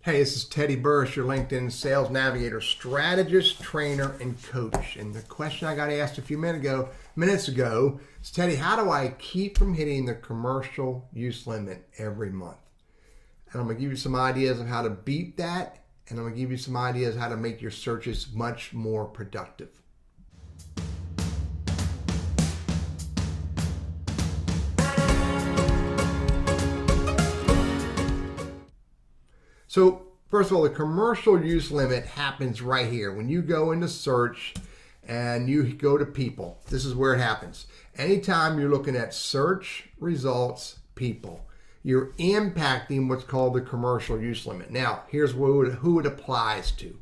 Hey, this is Teddy Burriss, your LinkedIn Sales Navigator strategist, trainer, and coach. And the question I got asked a few minutes ago is, Teddy, how do I keep from hitting the commercial use limit every month? And I'm going to give you some ideas of how to beat that, and I'm going to give you some ideas how to make your searches much more productive. So first of all, the commercial use limit happens right here. When you go into search and you go to people, this is where it happens. Anytime you're looking at search results people, you're impacting what's called the commercial use limit. Now, here's who it applies to.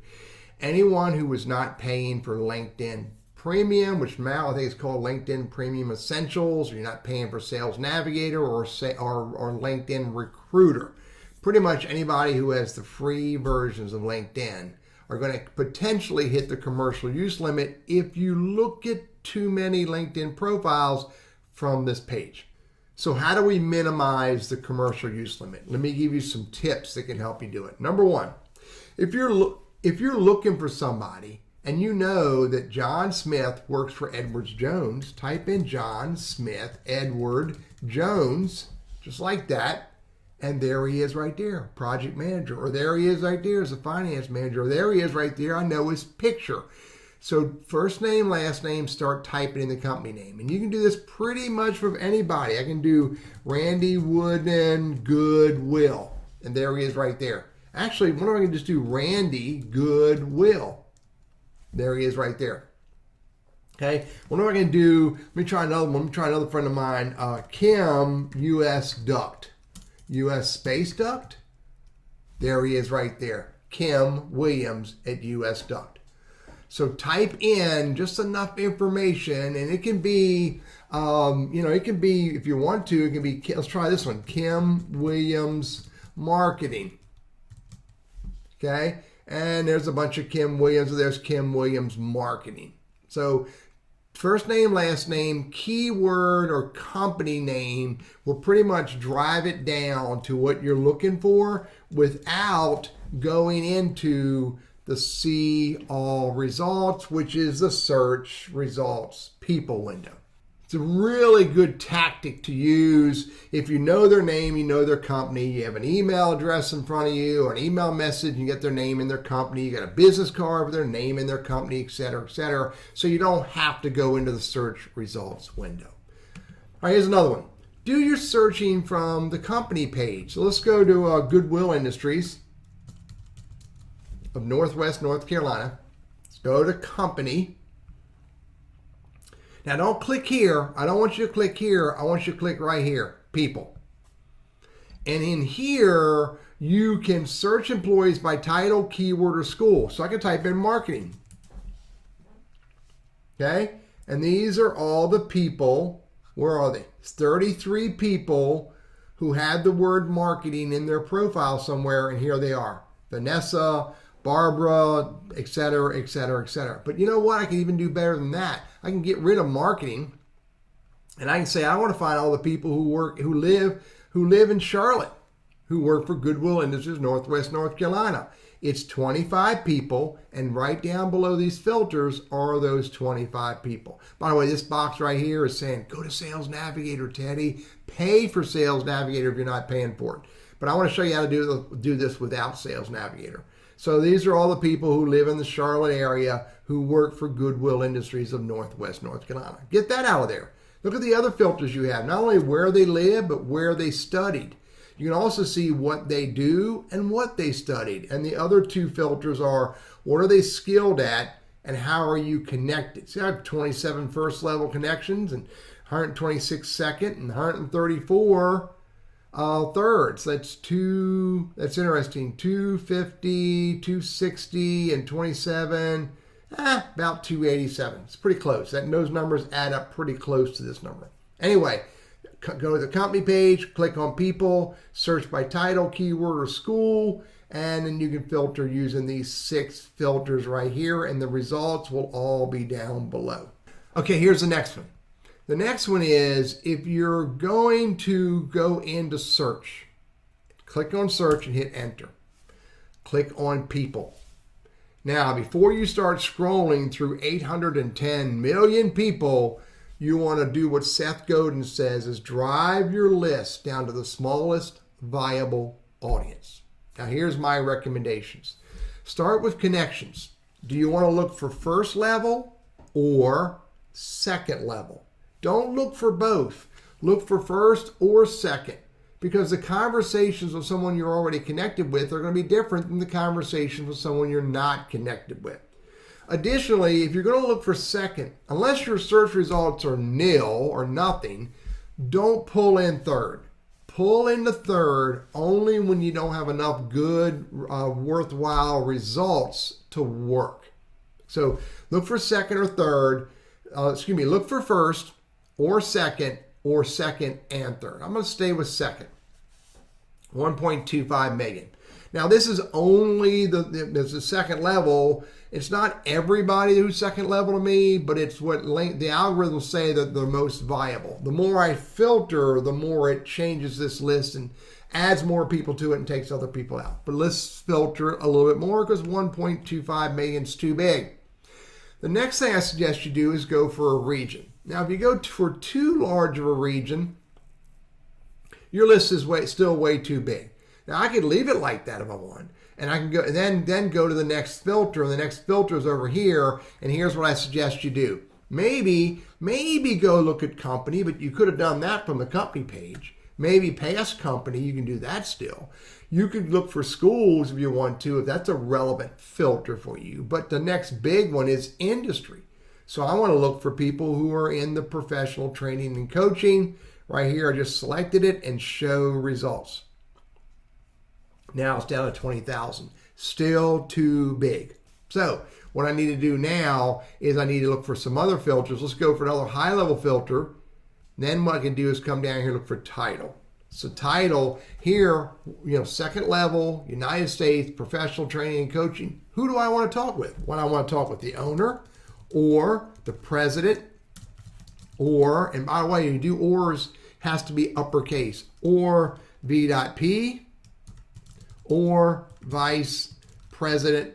Anyone who was not paying for LinkedIn Premium, which now I think is called LinkedIn Premium Essentials, or you're not paying for Sales Navigator or LinkedIn Recruiter. Pretty much anybody who has the free versions of LinkedIn are going to potentially hit the commercial use limit if you look at too many LinkedIn profiles from this page. So how do we minimize the commercial use limit? Let me give you some tips that can help you do it. Number one, if you're looking for somebody and you know that John Smith works for Edwards Jones, type in John Smith, Edward Jones, just like that. And there he is right there, project manager. Or there he is right there as a finance manager. Or there he is right there, I know his picture. So first name, last name, start typing in the company name. And you can do this pretty much for anybody. I can do Randy Wooden Goodwill. And there he is right there. Actually, what if I can just do Randy Goodwill? There he is right there. Okay, what am I going to do? Let me try another one. Let me try another friend of mine, Kim U.S. Duct. U.S. Space Duct. There he is right there. Kim Williams at U.S. Duct. So type in just enough information, and it can be, it can be, if you want to, it can be, let's try this one, Kim Williams Marketing. Okay, and there's a bunch of Kim Williams, there's Kim Williams Marketing. So first name, last name, keyword or company name will pretty much drive it down to what you're looking for without going into the see all results, which is the search results people window. It's a really good tactic to use if you know their name, you know their company, you have an email address in front of you or an email message, you get their name and their company, you got a business card with their name and their company, et cetera, so you don't have to go into the search results window. All right, here's another one. Do your searching from the company page. So let's go to Goodwill Industries of Northwest North Carolina. Let's go to company. Now don't click here. I don't want you to click here. I want you to click right here, people. And in here, you can search employees by title, keyword, or school. So I can type in marketing. Okay? And these are all the people. Where are they? It's 33 people who had the word marketing in their profile somewhere, and here they are. Vanessa, Barbara, et cetera, et cetera, et cetera. But you know what? I can even do better than that. I can get rid of marketing, and I can say I want to find all the people who live in Charlotte, who work for Goodwill Industries, Northwest North Carolina. It's 25 people, and right down below these filters are those 25 people. By the way, this box right here is saying, go to Sales Navigator, Teddy. Pay for Sales Navigator if you're not paying for it. But I want to show you how to do this without Sales Navigator. So these are all the people who live in the Charlotte area who work for Goodwill Industries of Northwest North Carolina. Get that out of there. Look at the other filters you have. Not only where they live, but where they studied. You can also see what they do and what they studied. And the other two filters are, what are they skilled at and how are you connected? See, I have 27 first level connections and 126 second and 134 thirds. That's interesting. 250, 260, and 27. About 287. It's pretty close. Those numbers add up pretty close to this number. Anyway, go to the company page, click on people, search by title, keyword, or school, and then you can filter using these 6 filters right here, and the results will all be down below. Okay, here's the next one. The next one is, if you're going to go into search, click on search and hit enter. Click on people. Now, before you start scrolling through 810 million people, you want to do what Seth Godin says is drive your list down to the smallest viable audience. Now, here's my recommendations. Start with connections. Do you want to look for first level or second level? Don't look for both. Look for first or second, because the conversations with someone you're already connected with are going to be different than the conversations with someone you're not connected with. Additionally, if you're going to look for second, unless your search results are nil or nothing, don't pull in third. Pull into third only when you don't have enough good, worthwhile results to work. So look for second or third. Look for first or second and third. I'm going to stay with second. 1.25 million. Now this is only the second level. It's not everybody who's second level to me, but it's what the algorithms say that they're most viable. The more I filter, the more it changes this list and adds more people to it and takes other people out. But let's filter a little bit more because 1.25 million is too big. The next thing I suggest you do is go for a region. Now, if you go for too large of a region, your list is still way too big. Now, I could leave it like that if I want, and I can go and then go to the next filter, and the next filter is over here, and here's what I suggest you do. Maybe go look at company, but you could have done that from the company page. Maybe past company, you can do that still. You could look for schools if you want to, if that's a relevant filter for you. But the next big one is industry. So I want to look for people who are in the professional training and coaching. Right here, I just selected it and show results. Now it's down to 20,000. Still too big. So what I need to do now is I need to look for some other filters. Let's go for another high-level filter. Then what I can do is come down here and look for title. So title here, second level, United States, professional training and coaching. Who do I want to talk with? Well, I want to talk with the owner or the president or, and by the way, you do ors, has to be uppercase, or V.P or vice president.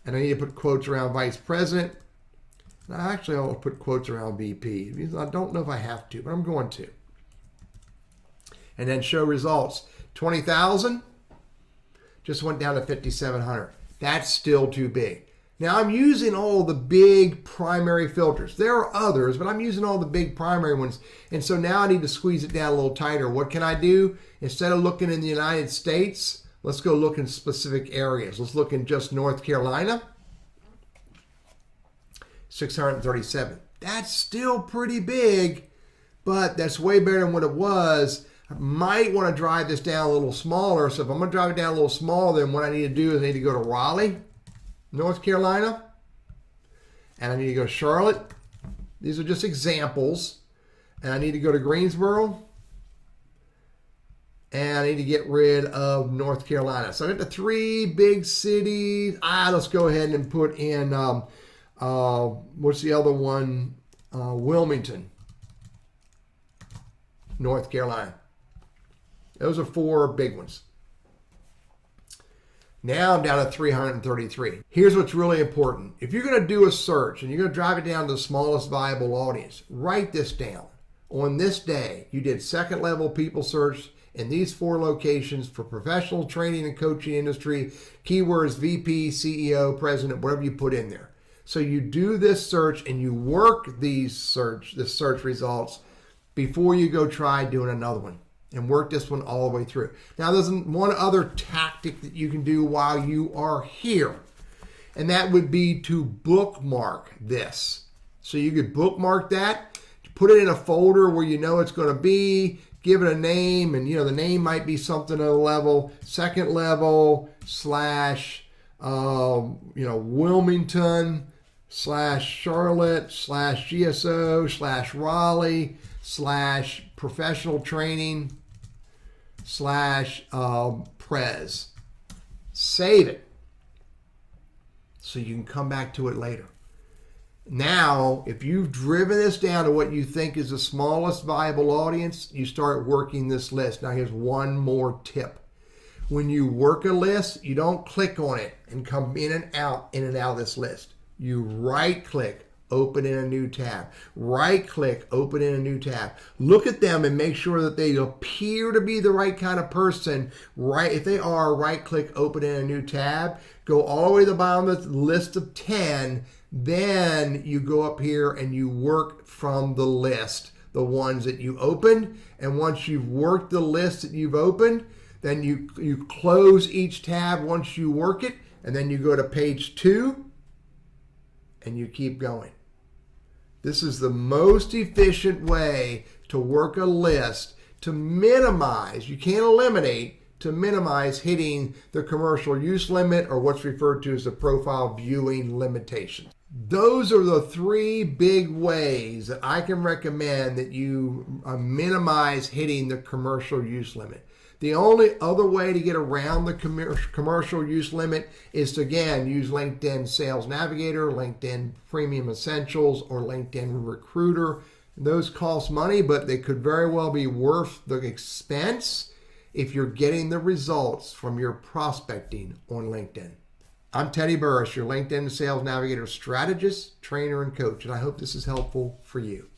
And I need to put quotes around vice president. Actually, I'll put quotes around VP. I don't know if I have to, but I'm going to. And then show results. 20,000 just went down to 5,700. That's still too big. Now I'm using all the big primary filters. There are others, but I'm using all the big primary ones. And so now I need to squeeze it down a little tighter. What can I do? Instead of looking in the United States, let's go look in specific areas. Let's look in just North Carolina. 637. That's still pretty big, but that's way better than what it was. I might want to drive this down a little smaller. So if I'm going to drive it down a little smaller, then what I need to do is I need to go to Raleigh, North Carolina, and I need to go to Charlotte. These are just examples. And I need to go to Greensboro, and I need to get rid of North Carolina. So I got the three big cities. Let's go ahead and put in, what's the other one? Wilmington, North Carolina. Those are four big ones. Now I'm down to 333. Here's what's really important. If you're going to do a search and you're going to drive it down to the smallest viable audience, write this down. On this day, you did second level people search in these four locations for professional training and coaching industry, keywords VP, CEO, president, whatever you put in there. So you do this search and you work the search results before you go try doing another one, and work this one all the way through. Now there's one other tactic that you can do while you are here, and that would be to bookmark this. So you could bookmark that, put it in a folder where you know it's going to be, give it a name, and the name might be something at a level, second level / Wilmington / Charlotte / GSO / Raleigh / professional training / Prez. Save it so you can come back to it later. Now, if you've driven this down to what you think is the smallest viable audience, you start working this list. Now, here's one more tip. When you work a list, you don't click on it and come in and out of this list. You right click, open in a new tab. Right click, open in a new tab. Look at them and make sure that they appear to be the right kind of person. Right, if they are, right click, open in a new tab. Go all the way to the bottom of the list of 10. Then you go up here and you work from the list, the ones that you opened. And once you've worked the list that you've opened, then you close each tab once you work it, and then you go to page 2 and you keep going. This is the most efficient way to work a list to minimize, you can't eliminate, to minimize hitting the commercial use limit, or what's referred to as the profile viewing limitations. Those are the 3 big ways that I can recommend that you minimize hitting the commercial use limit. The only other way to get around the commercial use limit is to, again, use LinkedIn Sales Navigator, LinkedIn Premium Essentials, or LinkedIn Recruiter. Those cost money, but they could very well be worth the expense if you're getting the results from your prospecting on LinkedIn. I'm Teddy Burriss, your LinkedIn Sales Navigator strategist, trainer, and coach, and I hope this is helpful for you.